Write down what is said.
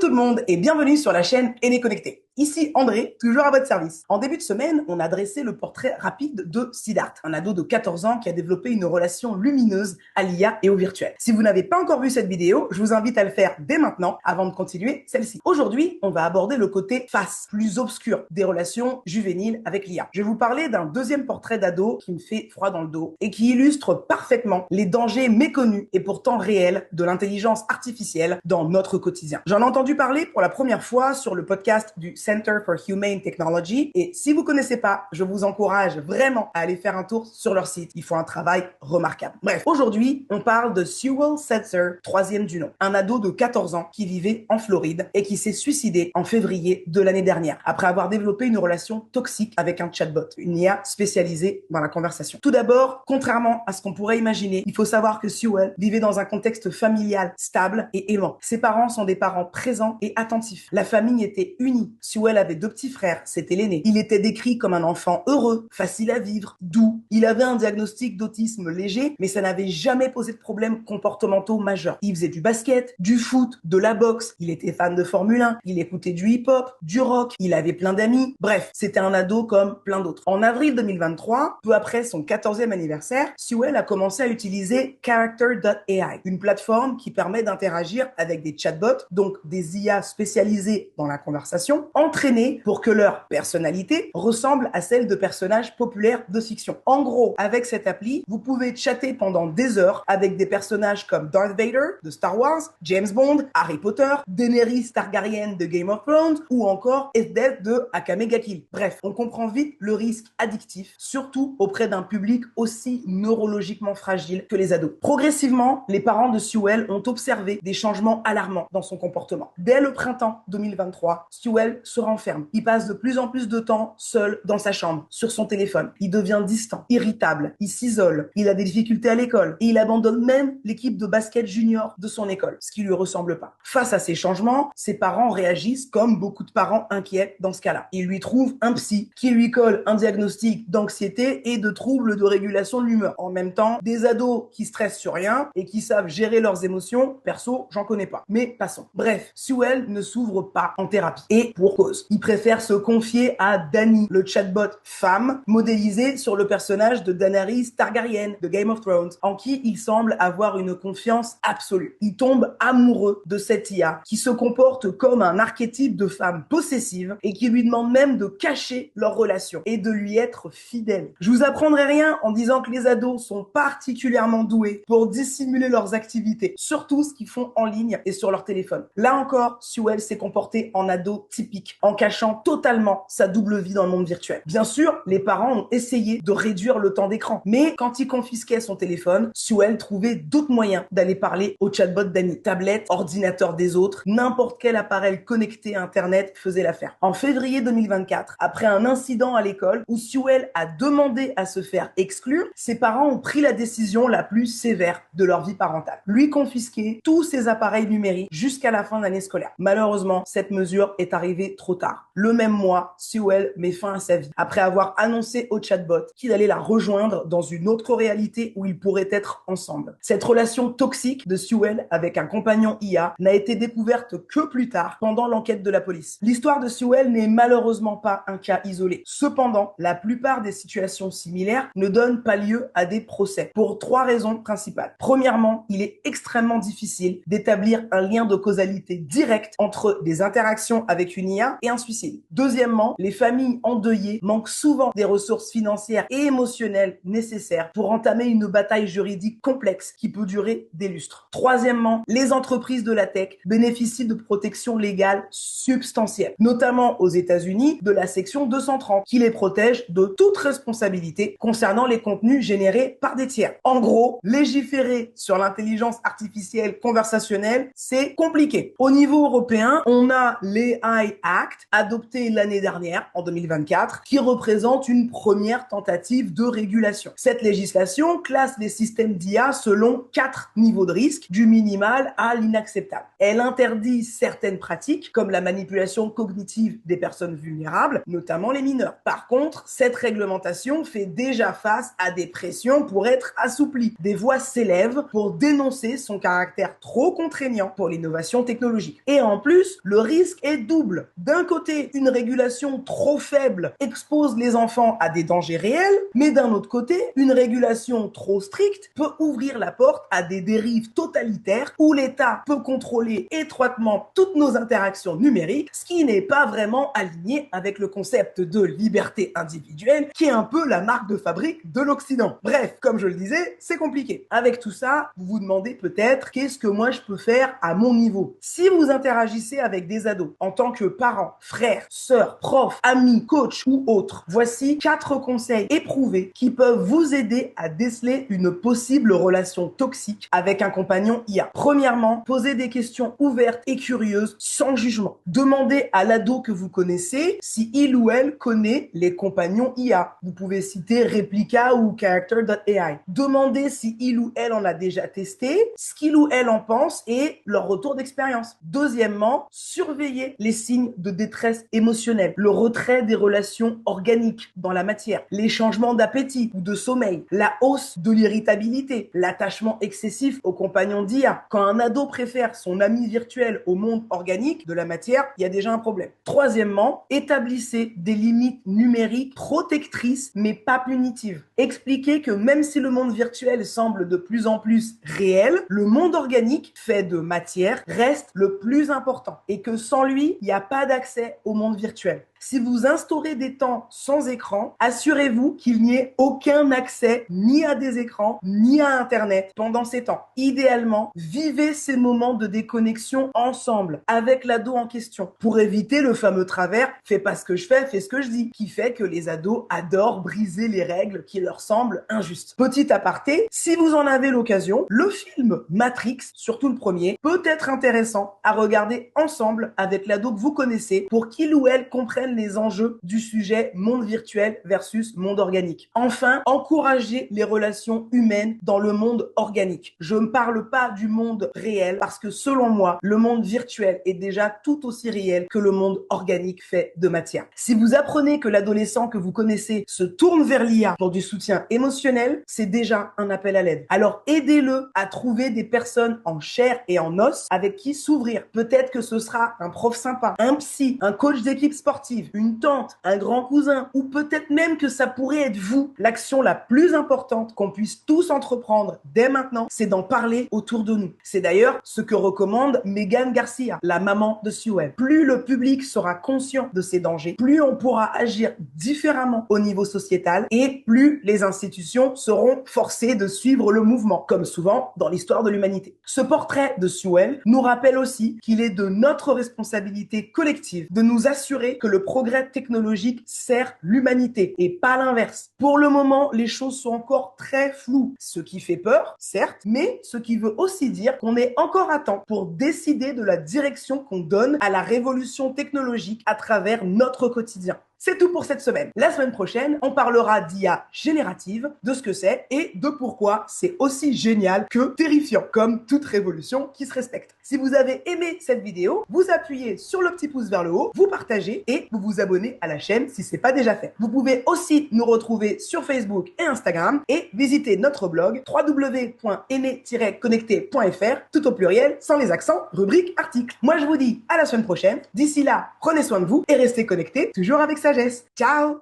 tout le monde et bienvenue sur la chaîne Aîné Connecté. Ici André, toujours à votre service. En début de semaine, on a dressé le portrait rapide de Siddharth, un ado de 14 ans qui a développé une relation lumineuse à l'IA et au virtuel. Si vous n'avez pas encore vu cette vidéo, je vous invite à le faire dès maintenant avant de continuer celle-ci. Aujourd'hui, on va aborder le côté face, plus obscur des relations juvéniles avec l'IA. Je vais vous parler d'un deuxième portrait d'ado qui me fait froid dans le dos et qui illustre parfaitement les dangers méconnus et pourtant réels de l'intelligence artificielle dans notre quotidien. J'en ai entendu parler pour la première fois sur le podcast du Center for Humane Technology et si vous connaissez pas, je vous encourage vraiment à aller faire un tour sur leur site. Ils font un travail remarquable. Bref, aujourd'hui, on parle de Sewell Setzer, troisième du nom, un ado de 14 ans qui vivait en Floride et qui s'est suicidé en février de l'année dernière après avoir développé une relation toxique avec un chatbot, une IA spécialisée dans la conversation. Tout d'abord, contrairement à ce qu'on pourrait imaginer, il faut savoir que Sewell vivait dans un contexte familial stable et aimant. Ses parents sont des parents présents et attentifs. La famille était unie. Sewell avait 2 petits frères, c'était l'aîné. Il était décrit comme un enfant heureux, facile à vivre, doux. Il avait un diagnostic d'autisme léger, mais ça n'avait jamais posé de problèmes comportementaux majeurs. Il faisait du basket, du foot, de la boxe. Il était fan de Formule 1. Il écoutait du hip-hop, du rock. Il avait plein d'amis. Bref, c'était un ado comme plein d'autres. En avril 2023, peu après son 14e anniversaire, Sewell a commencé à utiliser Character.ai, une plateforme qui permet d'interagir avec des chatbots, donc des IA spécialisés dans la conversation, entraînés pour que leur personnalité ressemble à celle de personnages populaires de fiction. En gros, avec cette appli, vous pouvez chatter pendant des heures avec des personnages comme Darth Vader de Star Wars, James Bond, Harry Potter, Daenerys Targaryen de Game of Thrones ou encore Edith de Akame ga Kill. Bref, on comprend vite le risque addictif, surtout auprès d'un public aussi neurologiquement fragile que les ados. Progressivement, les parents de Sewell ont observé des changements alarmants dans son comportement. Dès le printemps 2023, Sewell se renferme. Il passe de plus en plus de temps seul dans sa chambre, sur son téléphone. Il devient distant, irritable, il s'isole, il a des difficultés à l'école et il abandonne même l'équipe de basket junior de son école, ce qui lui ressemble pas. Face à ces changements, ses parents réagissent comme beaucoup de parents inquiets dans ce cas-là. Ils lui trouvent un psy qui lui colle un diagnostic d'anxiété et de troubles de régulation de l'humeur. En même temps, des ados qui stressent sur rien et qui savent gérer leurs émotions, perso, j'en connais pas. Mais passons. Bref, Sewell ne s'ouvre pas en thérapie. Et pour cause. Il préfère se confier à Dany, le chatbot femme, modélisé sur le personnage de Daenerys Targaryen de Game of Thrones, en qui il semble avoir une confiance absolue. Il tombe amoureux de cette IA, qui se comporte comme un archétype de femme possessive et qui lui demande même de cacher leur relation et de lui être fidèle. Je vous apprendrai rien en disant que les ados sont particulièrement doués pour dissimuler leurs activités, surtout ce qu'ils font en ligne et sur leur téléphone. Là encore, Sewell s'est comporté en ado typique, en cachant totalement sa double vie dans le monde virtuel. Bien sûr, les parents ont essayé de réduire le temps d'écran, mais quand ils confisquaient son téléphone, Sewell trouvait d'autres moyens d'aller parler au chatbot d'Annie. Tablette, ordinateur des autres, n'importe quel appareil connecté à Internet faisait l'affaire. En février 2024, après un incident à l'école où Sewell a demandé à se faire exclure, ses parents ont pris la décision la plus sévère de leur vie parentale. Lui confisquer tous ses appareils numériques jusqu'à la fin de l'année scolaire. Malheureusement, cette mesure est arrivée trop tard. Le même mois, Sewell met fin à sa vie après avoir annoncé au chatbot qu'il allait la rejoindre dans une autre réalité où ils pourraient être ensemble. Cette relation toxique de Sewell avec un compagnon IA n'a été découverte que plus tard pendant l'enquête de la police. L'histoire de Sewell n'est malheureusement pas un cas isolé. Cependant, la plupart des situations similaires ne donnent pas lieu à des procès pour 3 raisons principales. Premièrement, il est extrêmement difficile d'établir un lien de causalité direct entre des interactions avec une IA et un suicide. Deuxièmement, les familles endeuillées manquent souvent des ressources financières et émotionnelles nécessaires pour entamer une bataille juridique complexe qui peut durer des lustres. Troisièmement, les entreprises de la tech bénéficient de protections légales substantielles, notamment aux États-Unis de la section 230 qui les protège de toute responsabilité concernant les contenus générés par des tiers. En gros, légiférer sur l'intelligence artificielle conversationnelle, c'est compliqué. Au niveau européen, on a l'AI Act, adopté l'année dernière, en 2024, qui représente une première tentative de régulation. Cette législation classe les systèmes d'IA selon 4 niveaux de risque, du minimal à l'inacceptable. Elle interdit certaines pratiques, comme la manipulation cognitive des personnes vulnérables, notamment les mineurs. Par contre, cette réglementation fait déjà face à des pressions pour être assouplie. Des voix s'élèvent pour dénoncer son caractère trop contraignant pour l'innovation technologique. Et en plus, le risque est double. D'un côté, une régulation trop faible expose les enfants à des dangers réels, mais d'un autre côté, une régulation trop stricte peut ouvrir la porte à des dérives totalitaires où l'État peut contrôler étroitement toutes nos interactions numériques, ce qui n'est pas vraiment aligné avec le concept de liberté individuelle qui est un peu la marque de fabrique de l'Occident. Bref, comme je le disais, c'est compliqué. Avec tout ça, vous vous demandez peut-être qu'est-ce que moi je peux faire à mon niveau. Si vous interagissez avec des ados en tant que parents, frères, sœurs, profs, amis, coach ou autres, voici 4 conseils éprouvés qui peuvent vous aider à déceler une possible relation toxique avec un compagnon IA. Premièrement, posez des questions ouvertes et curieuses sans jugement. Demandez à l'ado que vous connaissez si il ou elle connaît les compagnons IA. Vous pouvez citer Replica ou Character.ai. Demandez si il ou elle en a déjà testé, ce qu'il ou elle en pense et leur retour d'expérience. Deuxièmement, surveillez les signes de détresse émotionnelle, le retrait des relations organiques dans la matière, les changements d'appétit ou de sommeil, la hausse de l'irritabilité, l'attachement excessif aux compagnons d'IA. Quand un ado préfère son ami virtuel au monde organique de la matière, il y a déjà un problème. Troisièmement, établissez des limites numériques protectrices mais pas punitives. Expliquez que même si le monde virtuel semble de plus en plus réel, le monde organique fait de matière reste le plus important et que sans lui, il n'y a pas d'accès au monde virtuel. Si vous instaurez des temps sans écran, assurez-vous qu'il n'y ait aucun accès ni à des écrans, ni à Internet pendant ces temps. Idéalement, vivez ces moments de déconnexion ensemble, avec l'ado en question, pour éviter le fameux travers « fais pas ce que je fais ce que je dis », qui fait que les ados adorent briser les règles qui leur semblent injustes. Petit aparté, si vous en avez l'occasion, le film Matrix, surtout le premier, peut être intéressant à regarder ensemble avec l'ado que vous connaissez pour qu'il ou elle comprenne les enjeux du sujet monde virtuel versus monde organique. Enfin, encouragez les relations humaines dans le monde organique. Je ne parle pas du monde réel parce que selon moi, le monde virtuel est déjà tout aussi réel que le monde organique fait de matière. Si vous apprenez que l'adolescent que vous connaissez se tourne vers l'IA pour du soutien émotionnel, c'est déjà un appel à l'aide. Alors aidez-le à trouver des personnes en chair et en os avec qui s'ouvrir. Peut-être que ce sera un prof sympa, un psy, un coach d'équipe sportive, une tante, un grand cousin, ou peut-être même que ça pourrait être vous. L'action la plus importante qu'on puisse tous entreprendre dès maintenant, c'est d'en parler autour de nous. C'est d'ailleurs ce que recommande Megan Garcia, la maman de Sewell. Plus le public sera conscient de ces dangers, plus on pourra agir différemment au niveau sociétal et plus les institutions seront forcées de suivre le mouvement, comme souvent dans l'histoire de l'humanité. Ce portrait de Sewell nous rappelle aussi qu'il est de notre responsabilité collective de nous assurer que le progrès technologique sert l'humanité et pas l'inverse. Pour le moment, les choses sont encore très floues, ce qui fait peur, certes, mais ce qui veut aussi dire qu'on est encore à temps pour décider de la direction qu'on donne à la révolution technologique à travers notre quotidien. C'est tout pour cette semaine. La semaine prochaine, on parlera d'IA générative, de ce que c'est et de pourquoi c'est aussi génial que terrifiant, comme toute révolution qui se respecte. Si vous avez aimé cette vidéo, vous appuyez sur le petit pouce vers le haut, vous partagez et vous vous abonnez à la chaîne si ce n'est pas déjà fait. Vous pouvez aussi nous retrouver sur Facebook et Instagram et visiter notre blog www.aîné-connecté.fr, tout au pluriel, sans les accents, rubrique article. Moi je vous dis à la semaine prochaine. D'ici là, prenez soin de vous et restez connectés, toujours avec sagesse. Ciao!